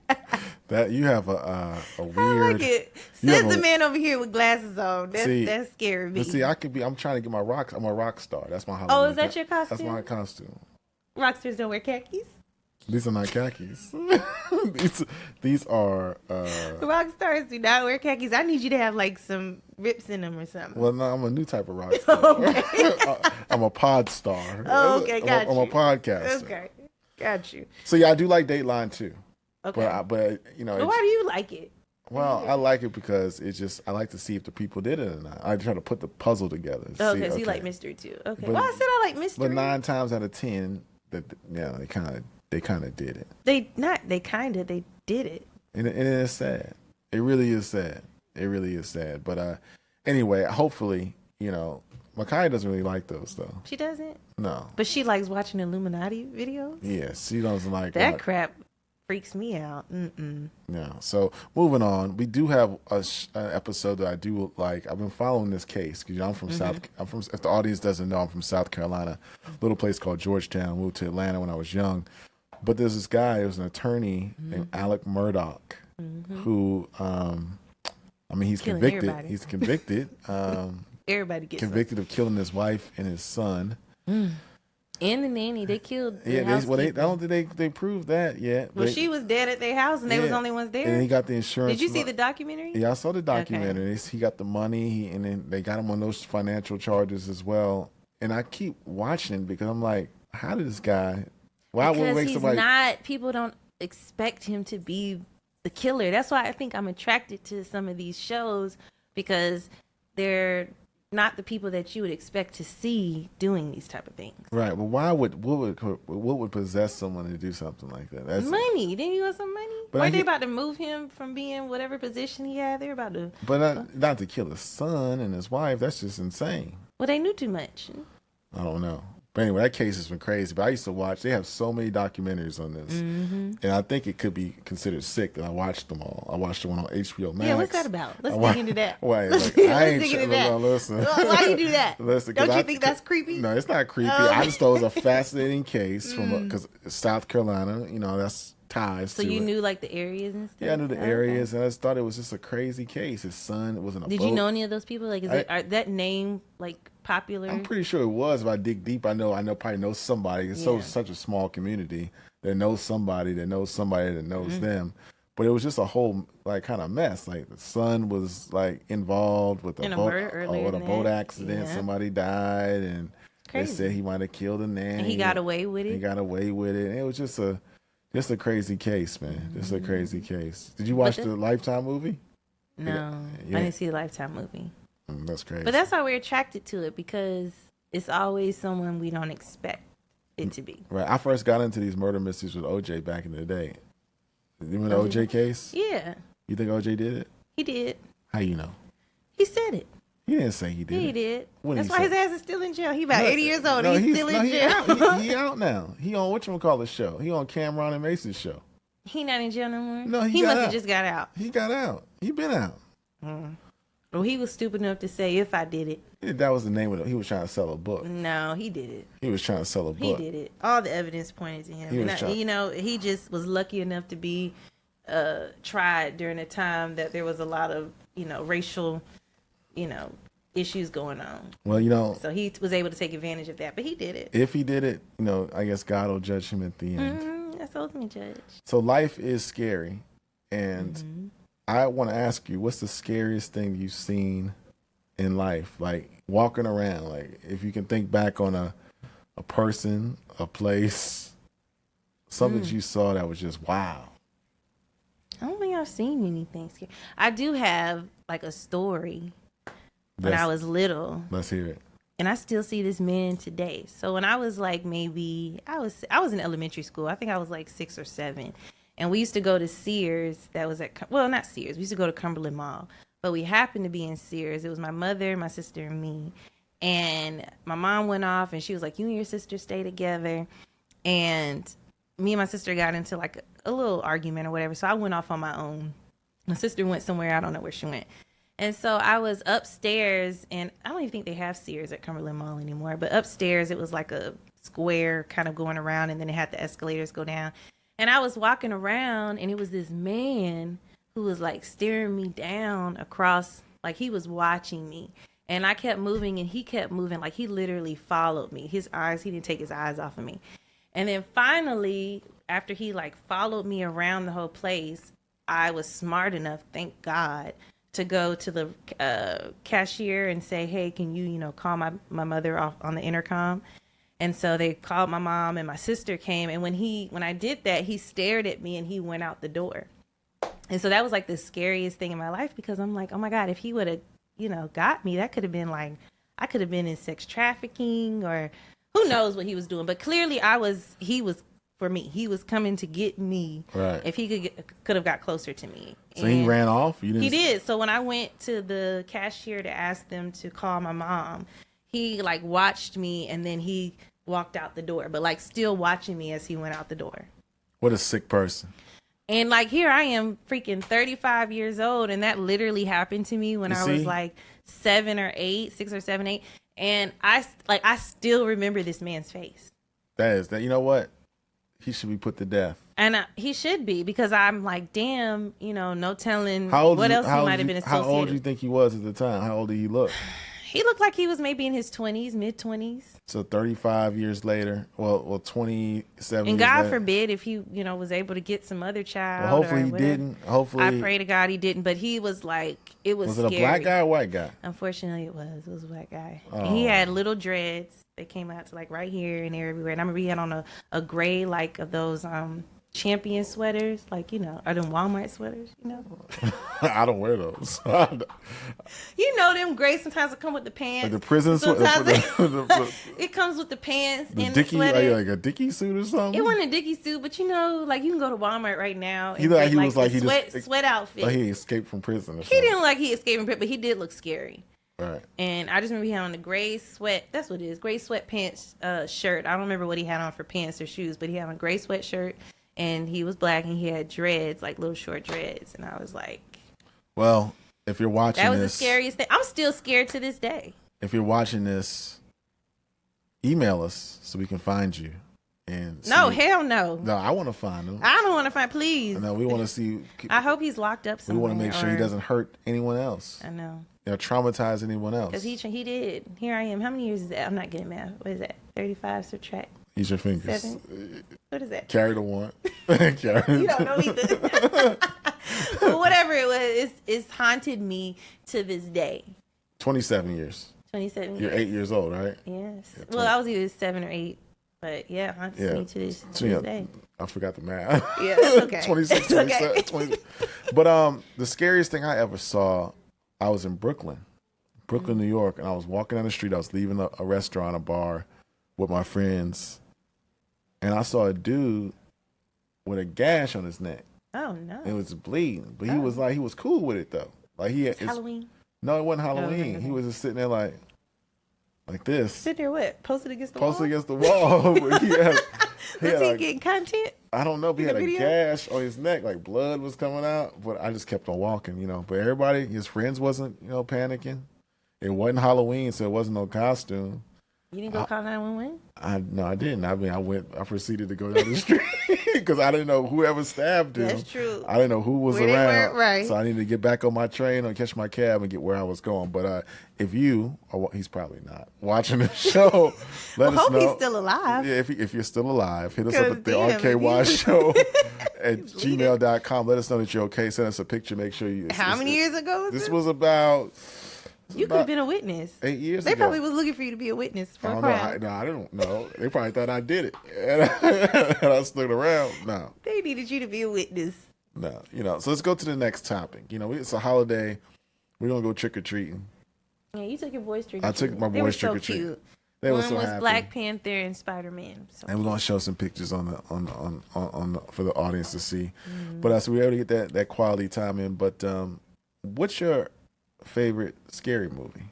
Speaker 2: That you have a weird.
Speaker 1: I like it. Says the man over here with glasses on. That's scary me.
Speaker 2: See, I'm trying to get my rocks. I'm a rock star. That's my Halloween.
Speaker 1: Oh, is that your costume?
Speaker 2: That's my costume.
Speaker 1: Rockstars don't wear khakis?
Speaker 2: These are not khakis. these are.
Speaker 1: Rock stars do not wear khakis. I need you to have like some rips in them or something.
Speaker 2: Well, no, I'm a new type of rock star. I'm a pod star.
Speaker 1: Oh, okay, got
Speaker 2: I'm
Speaker 1: you.
Speaker 2: a podcaster.
Speaker 1: Okay, got you.
Speaker 2: So yeah, I do like Dateline too.
Speaker 1: Okay,
Speaker 2: But you know,
Speaker 1: but why do you like it?
Speaker 2: well, I like it because it's just I like to see if the people did it or not. I try to put the puzzle together.
Speaker 1: Okay, so you like mystery too. Okay,
Speaker 2: But-
Speaker 1: well, I said I like mystery.
Speaker 2: But 9 times out of 10, that they kind of did it,
Speaker 1: they did it.
Speaker 2: and it is sad. It really is sad. It really is sad. But anyway, hopefully, you know, Makaya doesn't really like those though.
Speaker 1: She doesn't,
Speaker 2: No.
Speaker 1: but she likes watching Illuminati videos.
Speaker 2: Yes, she doesn't like
Speaker 1: That crap freaks me out.
Speaker 2: No. So moving on, we do have an episode that I do like. I've been following this case because I'm from if the audience doesn't know, I'm from South Carolina, a little place called Georgetown. Moved to Atlanta when I was young. But there's this guy, it was an attorney named Alec Murdoch, who, I mean, he's
Speaker 1: Killing
Speaker 2: convicted.
Speaker 1: everybody.
Speaker 2: He's convicted.
Speaker 1: Everybody gets
Speaker 2: Convicted of killing his wife and his son.
Speaker 1: And the nanny, they killed. The
Speaker 2: Yeah, I
Speaker 1: housekeeper.
Speaker 2: don't think they proved that yet.
Speaker 1: Well, she was dead at their house, and they was the only ones there.
Speaker 2: And he got the insurance.
Speaker 1: Did you see the documentary?
Speaker 2: Yeah, I saw the documentary. He got the money, and then they got him on those financial charges as well. And I keep watching because I'm like, how did this guy? Why would
Speaker 1: Because
Speaker 2: make
Speaker 1: he's
Speaker 2: somebody?
Speaker 1: not. People don't expect him to be the killer. That's why I think I'm attracted to some of these shows, because they're not the people that you would expect to see doing these type of things.
Speaker 2: Right. Well, what would possess someone to do something like that? That's
Speaker 1: Money. Didn't you want some money?
Speaker 2: But
Speaker 1: Weren't they about to move him from being whatever position he had? They were about to.
Speaker 2: But not to kill his son and his wife. That's just insane.
Speaker 1: Well, they knew too much.
Speaker 2: I don't know. But anyway, that case has been crazy. But I used to watch. They have so many documentaries on this, and I think it could be considered sick that I watched them all. I watched the one on HBO Max.
Speaker 1: Yeah, what's that about? Let's dig into that.
Speaker 2: Wait,
Speaker 1: Let's
Speaker 2: like,
Speaker 1: dig
Speaker 2: I ain't
Speaker 1: into that.
Speaker 2: listen.
Speaker 1: Why you do that?
Speaker 2: Listen,
Speaker 1: Don't you think that's creepy?
Speaker 2: No, it's not creepy.
Speaker 1: Oh.
Speaker 2: I just thought it was a fascinating case from because South Carolina. You know, that's ties.
Speaker 1: So
Speaker 2: to
Speaker 1: you
Speaker 2: it.
Speaker 1: knew like the areas and stuff?
Speaker 2: Yeah, I knew the
Speaker 1: Okay.
Speaker 2: areas, and I just thought it was just a crazy case. His son was in a boat.
Speaker 1: Did you know any of those people? Like, are that name like popular?
Speaker 2: I'm pretty sure it was. If I dig deep, I probably know somebody. It's such a small community that knows somebody that knows somebody that knows them. But it was just a whole like kind of mess. Like the son was like involved with a boat accident.
Speaker 1: Yeah.
Speaker 2: Somebody died, and
Speaker 1: Crazy.
Speaker 2: they said he might have killed a nanny.
Speaker 1: And he got away with it.
Speaker 2: He got away with it. And it was just a crazy case, man. Just a crazy case. Did you watch the Lifetime movie?
Speaker 1: No,
Speaker 2: Yeah.
Speaker 1: I didn't see a Lifetime movie.
Speaker 2: That's crazy.
Speaker 1: But that's why we're attracted to it, because it's always someone we don't expect it to be.
Speaker 2: Right. I first got into these murder mysteries with OJ back in the day. You remember the OJ case?
Speaker 1: Yeah,
Speaker 2: You think OJ did it?
Speaker 1: he did.
Speaker 2: How you know?
Speaker 1: He said it.
Speaker 2: He didn't say he did.
Speaker 1: He
Speaker 2: it.
Speaker 1: did.
Speaker 2: What did
Speaker 1: That's
Speaker 2: he
Speaker 1: why
Speaker 2: say?
Speaker 1: his ass is still in jail. He about 80 years old.
Speaker 2: No,
Speaker 1: He's still in
Speaker 2: he
Speaker 1: jail.
Speaker 2: out. He out now. He on whatchamacallit show. He on Cameron and Mason's show.
Speaker 1: He not in jail no more?
Speaker 2: No, he
Speaker 1: he
Speaker 2: got
Speaker 1: must
Speaker 2: out.
Speaker 1: have just got out.
Speaker 2: He got out. He been out.
Speaker 1: Well, he was stupid enough to say, if I did it.
Speaker 2: That was the name of it. He was trying to sell a book.
Speaker 1: No, he did it.
Speaker 2: He was trying to sell a
Speaker 1: He
Speaker 2: book.
Speaker 1: did it. All the evidence pointed to him.
Speaker 2: He was
Speaker 1: And
Speaker 2: trying-
Speaker 1: you know, he just was lucky enough to be tried during a time that there was a lot of, racial, issues going on.
Speaker 2: Well,
Speaker 1: So he was able to take advantage of that, but he did it.
Speaker 2: if he did it, I guess God will judge him at the end.
Speaker 1: That's ultimate judge.
Speaker 2: So life is scary, and I want to ask you, what's the scariest thing you've seen in life? Like walking around, like if you can think back on a person, a place, something that you saw that was just wow.
Speaker 1: I don't think I've seen anything scary. I do have like a story when I was little,
Speaker 2: Let's hear it.
Speaker 1: and I still see this man today. So when I was like I was in elementary school. I think I was like 6 or 7, and we used to go to Sears. That was not Sears. We used to go to Cumberland Mall, but we happened to be in Sears. It was my mother, my sister, and me. And my mom went off, and she was like, "You and your sister stay together." And me and my sister got into like a little argument or whatever. So I went off on my own. My sister went somewhere. I don't know where she went. And so I was upstairs, and I don't even think they have Sears at Cumberland Mall anymore. But upstairs, it was like a square kind of going around, and then it had the escalators go down. And I was walking around, and it was this man who was like staring me down across, like he was watching me. And I kept moving, and he kept moving, like he literally followed me. He didn't take his eyes off of me. And then finally, after he like followed me around the whole place, I was smart enough, thank God, to go to the cashier and say, hey, can you, call my mother off on the intercom? And so they called my mom, and my sister came. And when I did that, he stared at me and he went out the door. And so that was like the scariest thing in my life, because I'm like, oh my God, if he would have, got me, that could have been like, I could have been in sex trafficking, or who knows what he was doing. But clearly he was for me. He was coming to get me.
Speaker 2: Right.
Speaker 1: If he could have got closer to me.
Speaker 2: So he ran off?
Speaker 1: He did. So when I went to the cashier to ask them to call my mom, he like watched me and then he walked out the door, but like still watching me as he went out the door.
Speaker 2: What a sick person.
Speaker 1: And like, here I am freaking 35 years old, and that literally happened to me when I was like 6 or 7, 8. And I still remember this man's face.
Speaker 2: You know what? He should be put to death.
Speaker 1: And he should be, because I'm like, damn, no telling what else he might have been associated.
Speaker 2: How old do you think he was at the time? How old did he look?
Speaker 1: He looked like he was maybe in his 20s, mid-20s.
Speaker 2: So 35 years later, well, 27
Speaker 1: and
Speaker 2: years
Speaker 1: God
Speaker 2: later.
Speaker 1: forbid if he, was able to get some other child.
Speaker 2: Well, hopefully he didn't. Hopefully.
Speaker 1: I pray to God he didn't, but he was like, it was scary.
Speaker 2: Was it a black guy or white guy?
Speaker 1: Unfortunately, it was. It was a black guy.
Speaker 2: Oh.
Speaker 1: And he had little dreads that came out to like right here and there, everywhere. And I remember he had on a gray, like of those Champion sweaters, like, are them Walmart sweaters,
Speaker 2: I don't wear those.
Speaker 1: Them gray sometimes will come with the pants.
Speaker 2: Like the prison
Speaker 1: sometimes it comes with the pants and the sweater.
Speaker 2: Like a Dickie suit or something?
Speaker 1: It wasn't a Dickie suit, but like you can go to Walmart right now and
Speaker 2: he
Speaker 1: get,
Speaker 2: was like
Speaker 1: sweat outfit.
Speaker 2: Like he escaped from prison or something.
Speaker 1: He didn't like he escaped from prison, but he did look scary.
Speaker 2: Right.
Speaker 1: And I just remember he had on the gray that's what it is, gray sweatpants shirt. I don't remember what he had on for pants or shoes, but he had on a gray sweatshirt. And he was black, and he had dreads, like little short dreads. And I was like,
Speaker 2: well, if you're watching
Speaker 1: that was the scariest thing. I'm still scared to this day.
Speaker 2: If you're watching this, email us so we can find you.
Speaker 1: No, hell no.
Speaker 2: No, I want to find him.
Speaker 1: I don't want to find, please.
Speaker 2: No, we want to see.
Speaker 1: I hope he's locked up somewhere.
Speaker 2: We want to make sure he doesn't hurt anyone else.
Speaker 1: I know.
Speaker 2: Traumatize anyone else.
Speaker 1: Because he did. Here I am. How many years is that? I'm not getting math. What is that? 35 subtract.
Speaker 2: Use your fingers.
Speaker 1: 7. What is that?
Speaker 2: Carry the one.
Speaker 1: You don't know either. But whatever it was, it's haunted me to this day.
Speaker 2: 27 years.
Speaker 1: 27 years.
Speaker 2: You're 8 years old, right?
Speaker 1: Yes. Yeah, well, I was either 7 or 8. But yeah, haunts me to this day.
Speaker 2: I forgot the math.
Speaker 1: Yeah, that's okay.
Speaker 2: 26, 27, 20. But the scariest thing I ever saw, I was in Brooklyn, New York, and I was walking down the street. I was leaving a restaurant, a bar with my friends, and I saw a dude with a gash on his neck.
Speaker 1: Oh no!
Speaker 2: It was bleeding, but he was cool with it though. Like
Speaker 1: Halloween.
Speaker 2: No, it wasn't Halloween. He was just sitting there like this.
Speaker 1: Sit there what? Posted against the
Speaker 2: wall. But
Speaker 1: was he getting content?
Speaker 2: I don't know, but he had a gash on his neck, like blood was coming out. But I just kept on walking, But everybody, his friends wasn't, panicking. It wasn't Halloween, so it wasn't no costume.
Speaker 1: You didn't go call 911?
Speaker 2: No, I didn't. I mean, I proceeded to go down the street because I didn't know whoever stabbed him.
Speaker 1: That's true.
Speaker 2: I didn't know who was around.
Speaker 1: Right.
Speaker 2: So I needed to get back on my train or catch my cab and get where I was going. But if you, he's probably not watching the show, let us know.
Speaker 1: He's still alive.
Speaker 2: Yeah, if you're still alive, hit us up at the RKY show at gmail.com. Let us know that you're okay. Send us a picture. Make sure you.
Speaker 1: How many years ago was this?
Speaker 2: This was about.
Speaker 1: You could have been a witness.
Speaker 2: 8 years ago.
Speaker 1: They probably was looking for you to be a witness for a crime.
Speaker 2: No, I don't know. They probably thought I did it. And I stood around. No.
Speaker 1: They needed you to be a witness.
Speaker 2: No. So let's go to the next topic. It's a holiday. We're going to go trick-or-treating.
Speaker 1: Yeah, you took your boys trick-or-treating.
Speaker 2: I took my boys trick-or-treating.
Speaker 1: Cute.
Speaker 2: They were
Speaker 1: so happy. One was Black Panther and Spider-Man.
Speaker 2: And we're going to show some pictures on for the audience to see. Mm-hmm. But so we were able to get that quality time in. But what's your favorite scary movie?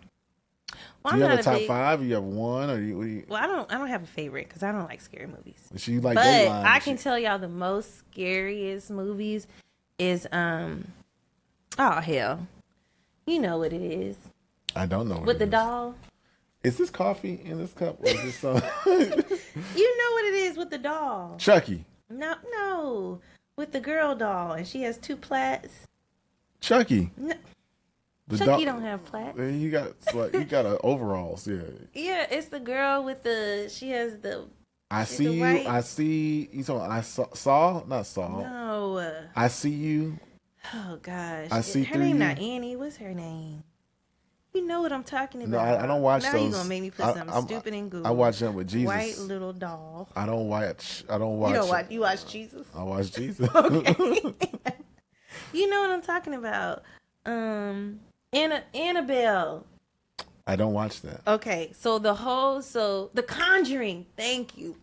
Speaker 1: Well,
Speaker 2: do you have a top 5? Or you have one, or
Speaker 1: Well, I don't have a favorite because I don't like scary movies.
Speaker 2: So you like
Speaker 1: but
Speaker 2: Dateline,
Speaker 1: I can tell y'all the most scariest movies is oh hell, you know what it is.
Speaker 2: I don't know.
Speaker 1: With the doll.
Speaker 2: Is this coffee in this cup? Or is this some...
Speaker 1: You know what it is with the doll.
Speaker 2: Chucky.
Speaker 1: No, with the girl doll, and she has 2 plaits.
Speaker 2: Chucky.
Speaker 1: No. Chucky don't have plaits.
Speaker 2: You got overalls, yeah.
Speaker 1: Yeah, it's the girl with she has the
Speaker 2: I
Speaker 1: She's
Speaker 2: see
Speaker 1: the
Speaker 2: you.
Speaker 1: white-
Speaker 2: I see. You talking? I saw. Not saw.
Speaker 1: No.
Speaker 2: I see you.
Speaker 1: Oh gosh.
Speaker 2: I see
Speaker 1: her
Speaker 2: through
Speaker 1: name
Speaker 2: you.
Speaker 1: not Annie. What's her name? You know what I'm talking
Speaker 2: No,
Speaker 1: about.
Speaker 2: I don't watch
Speaker 1: now
Speaker 2: those.
Speaker 1: Now you gonna make me put something stupid in Google.
Speaker 2: I watch them with Jesus.
Speaker 1: White little doll.
Speaker 2: I don't watch.
Speaker 1: You don't watch. You watch Jesus.
Speaker 2: I watch Jesus.
Speaker 1: Okay. You know what I'm talking about. Annabelle.
Speaker 2: I don't watch that.
Speaker 1: Okay, so The Conjuring. Thank you.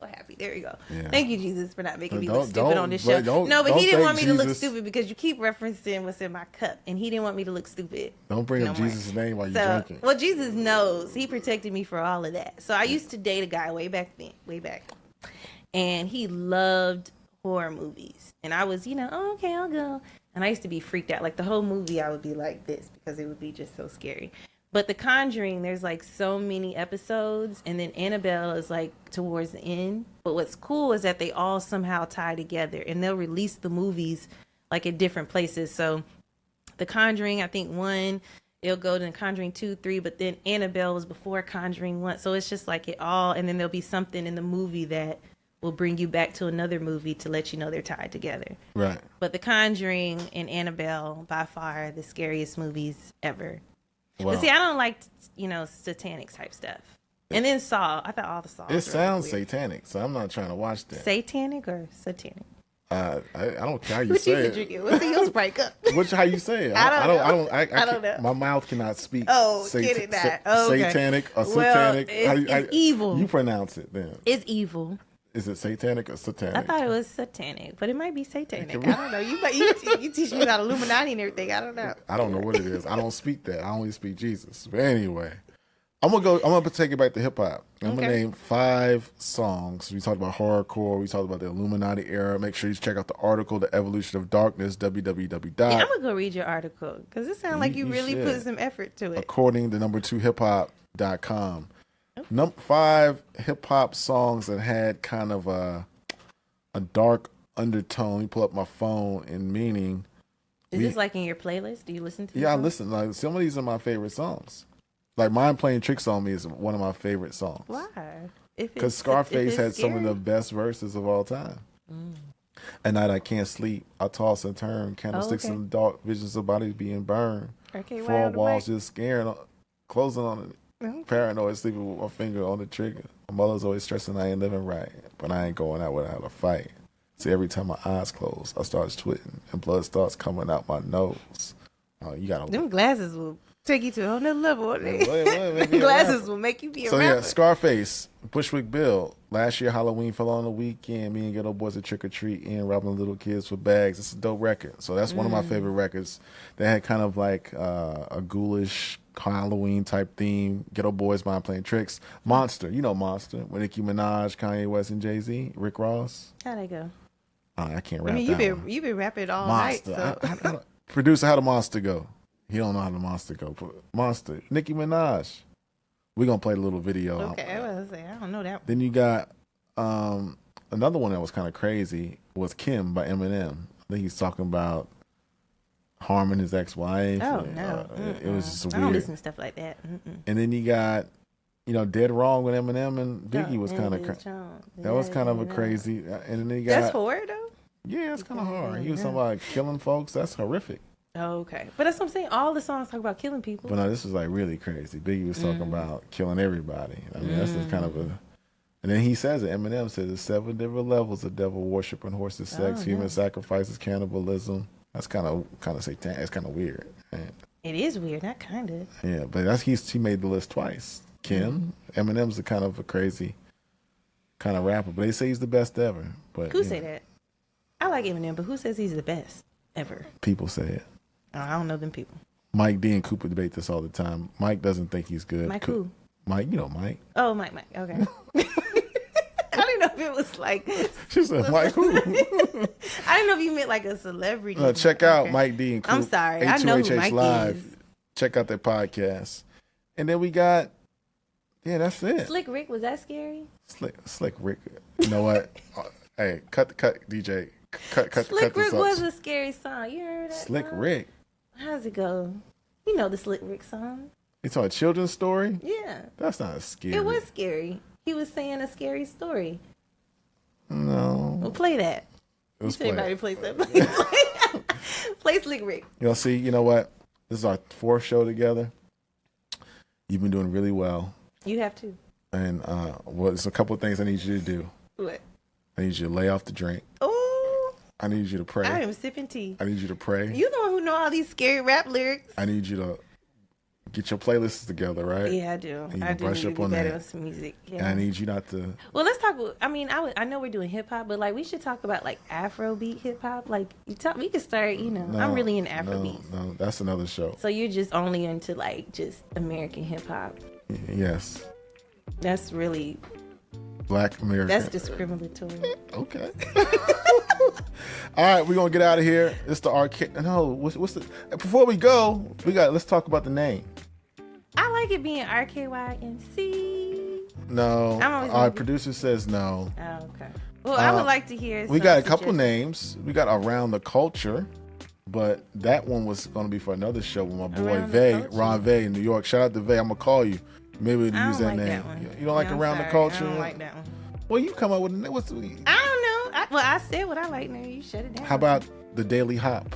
Speaker 1: So happy. There you go.
Speaker 2: Yeah.
Speaker 1: Thank you, Jesus, for not making me look
Speaker 2: Don't-
Speaker 1: stupid on this show.
Speaker 2: don't-
Speaker 1: No, but
Speaker 2: don't
Speaker 1: he didn't want
Speaker 2: thank
Speaker 1: me to look
Speaker 2: Jesus.
Speaker 1: stupid because you keep referencing what's in my cup, and he didn't want me to look stupid.
Speaker 2: Don't bring
Speaker 1: no
Speaker 2: up
Speaker 1: more.
Speaker 2: Jesus' name while you're drinking.
Speaker 1: Well, Jesus knows. He protected me for all of that. So I used to date a guy way back, and he loved horror movies, and I was, oh, okay, I'll go. And I used to be freaked out. Like the whole movie, I would be like this because it would be just so scary. But The Conjuring, there's like so many episodes, and then Annabelle is like towards the end. But what's cool is that they all somehow tie together, and they'll release the movies like at different places. So The Conjuring, I think 1, it'll go to Conjuring 2, 3, but then Annabelle was before Conjuring 1. So it's just like it all, and then there'll be something in the movie that will bring you back to another movie to let you know they're tied together.
Speaker 2: Right.
Speaker 1: But The Conjuring and Annabelle, by far, the scariest movies ever.
Speaker 2: Wow.
Speaker 1: But see, I don't like, satanic type stuff. And then Saw. I thought all the Saws
Speaker 2: It
Speaker 1: were
Speaker 2: sounds
Speaker 1: weird.
Speaker 2: satanic, so I'm not trying to watch that.
Speaker 1: Satanic or satanic?
Speaker 2: I don't care how you
Speaker 1: What
Speaker 2: say
Speaker 1: you
Speaker 2: it.
Speaker 1: drinking? What's in your Sprite cup?
Speaker 2: Which how you say it?
Speaker 1: I don't
Speaker 2: I
Speaker 1: know.
Speaker 2: can't-
Speaker 1: know.
Speaker 2: My mouth cannot speak.
Speaker 1: Oh, get it that. Oh, okay.
Speaker 2: Satanic or
Speaker 1: Well,
Speaker 2: satanic.
Speaker 1: it's evil.
Speaker 2: You pronounce it then.
Speaker 1: It's evil.
Speaker 2: Is it satanic or satanic?
Speaker 1: I thought it was satanic, but it might be satanic. I don't know. You teach me about Illuminati and everything. I don't know.
Speaker 2: I don't know what it is. I don't speak that. I only speak Jesus. But anyway, I'm gonna take it back to hip hop. I'm gonna name 5 songs. We talked about horrorcore. We talked about the Illuminati era. Make sure you check out the article, "The Evolution of Darkness." www.
Speaker 1: Yeah, I'm gonna go read your article because it sounds like you really
Speaker 2: should.
Speaker 1: put some effort to it.
Speaker 2: According to number2hiphop.com. 5 hip hop songs that had kind of a dark undertone. You pull up my phone and meaning.
Speaker 1: Is this like in your playlist? Do you listen to?
Speaker 2: Yeah, I
Speaker 1: this?
Speaker 2: listen. Like some of these are my favorite songs. Like Mind Playing Tricks on Me is one of my favorite songs.
Speaker 1: Why?
Speaker 2: Because Scarface had some of the best verses of all time. At night I can't sleep. I toss and turn. Candlesticks in the dark. Visions of bodies being burned.
Speaker 1: RKY
Speaker 2: 4
Speaker 1: on the
Speaker 2: walls
Speaker 1: mic.
Speaker 2: just scaring. Closing on it. Paranoid, sleeping with my finger on the trigger. My mother's always stressing I ain't living right, but I ain't going out without a fight. See, every time my eyes close, I start twitting and blood starts coming out my nose. Oh, you gotta.
Speaker 1: Them glasses will take you to a whole nother level.
Speaker 2: Wait,
Speaker 1: Glasses will make you be a
Speaker 2: So
Speaker 1: rapper.
Speaker 2: yeah, Scarface, Bushwick Bill. Last year Halloween fell on the weekend. Me and ghetto boys would trick or treat and robbing little kids for bags. It's a dope record. So that's one of my favorite records. They had kind of like a ghoulish Halloween type theme. Ghetto Boys, Mind Playing Tricks. Monster, you know Monster with Nicki Minaj, Kanye West, and Jay-Z. Rick Ross.
Speaker 1: How'd they go?
Speaker 2: I can't rap.
Speaker 1: I mean, you've been rapping all
Speaker 2: Monster.
Speaker 1: night. So.
Speaker 2: I producer, how the Monster go? He don't know how the Monster go. Monster, Nicki Minaj. We're gonna play the little video.
Speaker 1: Okay, I was say I don't know that.
Speaker 2: Then you got another one that was kind of crazy was Kim by Eminem. I think he's talking about harming his ex-wife.
Speaker 1: Oh
Speaker 2: and,
Speaker 1: no,
Speaker 2: it was just weird.
Speaker 1: I don't listen to stuff like that.
Speaker 2: And then you got, Dead Wrong with Eminem and Biggie was kind of that was kind of a crazy. And then you got
Speaker 1: that's horror though.
Speaker 2: Yeah, it's kind of hard. He was talking about killing folks. That's horrific.
Speaker 1: Oh, okay, but that's what I'm saying. All the songs talk about killing people.
Speaker 2: But no, this was like really crazy. Biggie was talking about killing everybody. I mean, that's just kind of a. And then he says it. Eminem says there's 7 different levels of devil worship and horses sex, human sacrifices, cannibalism. That's kind of satanic. It's kind of weird. Man.
Speaker 1: It is weird, not kind of.
Speaker 2: Yeah, but he made the list twice. Kim, Eminem's a kind of a crazy kind of rapper, but they say he's the best ever. But
Speaker 1: who say that? I like Eminem, but who says he's the best ever?
Speaker 2: People say it.
Speaker 1: Oh, I don't know them people.
Speaker 2: Mike D and Cooper debate this all the time. Mike doesn't think he's good.
Speaker 1: Mike who?
Speaker 2: Mike, Mike.
Speaker 1: Oh, Mike. Okay. I didn't know if it was like.
Speaker 2: She said, Mike who?
Speaker 1: I didn't know if you meant like a celebrity.
Speaker 2: Check out Mike D and Coop.
Speaker 1: I'm sorry. I know who Mike
Speaker 2: Live.
Speaker 1: is.
Speaker 2: Check out their podcast. And then we got, that's it.
Speaker 1: Slick Rick, was that scary?
Speaker 2: Slick Rick. You know what? Hey, cut, DJ. Cut
Speaker 1: Slick
Speaker 2: this
Speaker 1: Rick
Speaker 2: up.
Speaker 1: was a scary song. You heard that
Speaker 2: Slick
Speaker 1: song?
Speaker 2: Rick.
Speaker 1: How's it go? You know the Slick Rick song.
Speaker 2: You talking a children's story?
Speaker 1: Yeah.
Speaker 2: That's not scary.
Speaker 1: It was scary. He was saying a scary story.
Speaker 2: No.
Speaker 1: Well, play that.
Speaker 2: Let's
Speaker 1: You
Speaker 2: play
Speaker 1: everybody
Speaker 2: it.
Speaker 1: plays that. Play Slick Rick.
Speaker 2: You know what? This is our 4th show together. You've been doing really well.
Speaker 1: You have to.
Speaker 2: And there's a couple of things I need you to do.
Speaker 1: What?
Speaker 2: I need you to lay off the drink.
Speaker 1: Oh,
Speaker 2: I need you to pray.
Speaker 1: I am sipping tea.
Speaker 2: I need you to pray.
Speaker 1: You the one who know all these scary rap lyrics.
Speaker 2: I need you to get your playlists together, right?
Speaker 1: Yeah, I do.
Speaker 2: And you
Speaker 1: I do
Speaker 2: brush
Speaker 1: need
Speaker 2: up
Speaker 1: to be
Speaker 2: on
Speaker 1: better
Speaker 2: that.
Speaker 1: with some music. Yeah.
Speaker 2: And I need you not to.
Speaker 1: Well, let's talk. I mean, I know we're doing hip hop, but like we should talk about like Afrobeat hip hop. Like we could start. I'm really in Afrobeat.
Speaker 2: No, that's another show.
Speaker 1: So you're just only into like just American hip hop.
Speaker 2: Yes.
Speaker 1: That's really
Speaker 2: Black American.
Speaker 1: that's discriminatory.
Speaker 2: Okay. All right, we're gonna get out of here. It's the RK. No, what's the? Before we go, let's talk about the name.
Speaker 1: I like it being RKY and Si.
Speaker 2: No,
Speaker 1: I'm always
Speaker 2: our
Speaker 1: gonna
Speaker 2: producer says no.
Speaker 1: Oh, okay. Well, I would like to hear.
Speaker 2: We
Speaker 1: some
Speaker 2: got a couple
Speaker 1: suggestions.
Speaker 2: names. We got Around the Culture, but that one was going to be for another show with my boy
Speaker 1: Around the
Speaker 2: Vay,
Speaker 1: Culture?
Speaker 2: Ron Vay in New York. Shout out to Vay. I'm gonna call you. Maybe we'll
Speaker 1: I
Speaker 2: use
Speaker 1: don't
Speaker 2: that
Speaker 1: like
Speaker 2: name.
Speaker 1: that one.
Speaker 2: You don't like
Speaker 1: I'm
Speaker 2: Around the
Speaker 1: sorry.
Speaker 2: Culture?
Speaker 1: I don't like that one.
Speaker 2: Well, you come up with what's
Speaker 1: I don't know. I said what I like. Now you shut it down.
Speaker 2: how about the Daily Hop?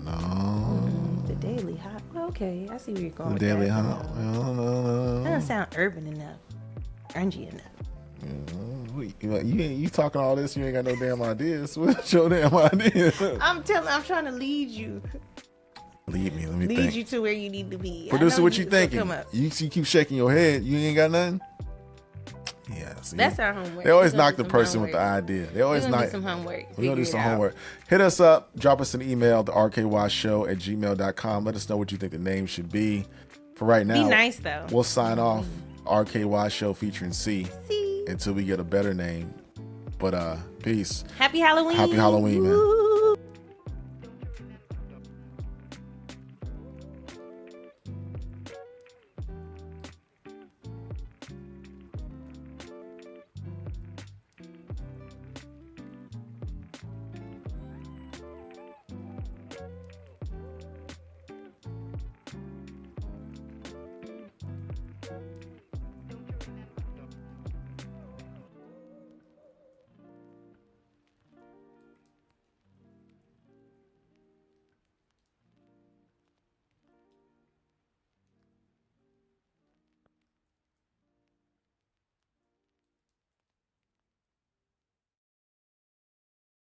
Speaker 2: No.
Speaker 1: The Daily Hop? Well, okay, I see where you're going.
Speaker 2: The
Speaker 1: with
Speaker 2: Daily
Speaker 1: that.
Speaker 2: Hop. No.
Speaker 1: That doesn't sound urban enough, grungy enough.
Speaker 2: You talking all this? You ain't got no damn ideas. What's your damn idea?
Speaker 1: I'm trying to lead you.
Speaker 2: Lead me. Let me
Speaker 1: Lead
Speaker 2: think.
Speaker 1: you to where you need to be. I
Speaker 2: Producer,
Speaker 1: know
Speaker 2: what you
Speaker 1: so
Speaker 2: thinking?
Speaker 1: come up.
Speaker 2: You keep shaking your head. You ain't got nothing. Yeah, see,
Speaker 1: That's our homework.
Speaker 2: they always
Speaker 1: We're gonna
Speaker 2: knock
Speaker 1: do
Speaker 2: the
Speaker 1: some
Speaker 2: person with the
Speaker 1: homework.
Speaker 2: idea. They
Speaker 1: We're
Speaker 2: always
Speaker 1: gonna
Speaker 2: knock.
Speaker 1: do some homework.
Speaker 2: We're gonna do
Speaker 1: Figure
Speaker 2: some
Speaker 1: it out.
Speaker 2: homework. Hit us up. Drop us an email, the rkyshow@gmail.com. Let us know what you think the name should be. For right now,
Speaker 1: Be nice though.
Speaker 2: we'll sign off. RKY Show featuring C
Speaker 1: See.
Speaker 2: until we get a better name. But peace.
Speaker 1: Happy Halloween.
Speaker 2: Happy Halloween, man.
Speaker 1: Woo.